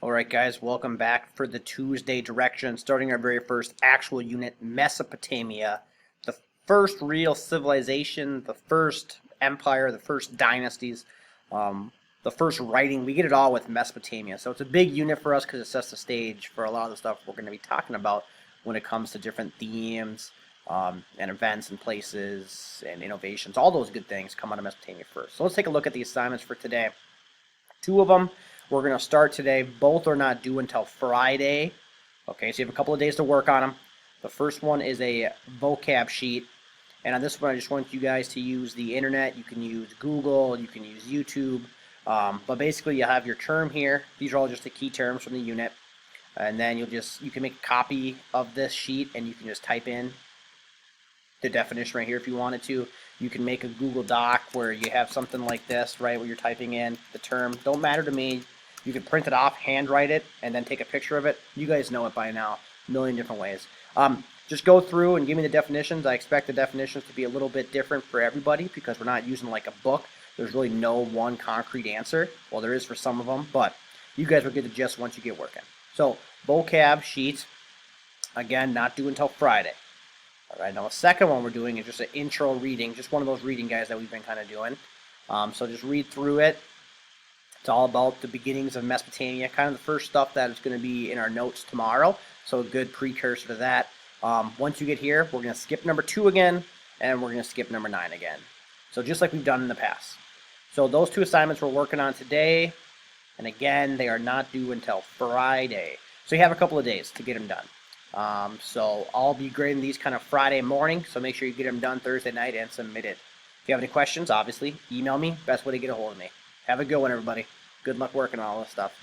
Alright guys, welcome back for the Tuesday direction, starting our very first actual unit, Mesopotamia. The first real civilization, the first empire, the first dynasties, the first writing. We get it all with Mesopotamia. So it's a big unit for us because it sets the stage for a lot of the stuff we're going to be talking about when it comes to different themes and events and places and innovations. All those good things come out of Mesopotamia first. So let's take a look at the assignments for today. Two of them we're going to start today. Both are not due until Friday. Okay, so you have a couple of days to work on them. The first one is a vocab sheet. And on this one, I just want you guys to use the internet. You can use Google, you can use YouTube. But basically, you have your term here. These are all just the key terms from the unit. And then you can make a copy of this sheet and you can just type in the definition right here if you wanted to. You can make a Google Doc where you have something like this, right, where you're typing in the term. Don't matter to me. You can print it off, handwrite it, and then take a picture of it. You guys know it by now, a million different ways. Just go through and give me the definitions. I expect the definitions to be a little bit different for everybody because we're not using like a book. There's really no one concrete answer. Well, there is for some of them, but you guys will get the gist once you get working. So, vocab sheet, again, not due until Friday. All right, now the second one we're doing is just an intro reading, just one of those reading guides that we've been kind of doing. So just read through it. It's all about the beginnings of Mesopotamia, kind of the first stuff that is going to be in our notes tomorrow. So a good precursor to that. Once you get here, we're going to skip number 2 again, and we're going to skip number 9 again. So just like we've done in the past. So those 2 assignments we're working on today, and again, they are not due until Friday. So you have a couple of days to get them done. So I'll be grading these kind of Friday morning, so make sure you get them done Thursday night and submit it. If you have any questions, obviously, email me. Best way to get a hold of me. Have a good one, everybody. Good luck working on all this stuff.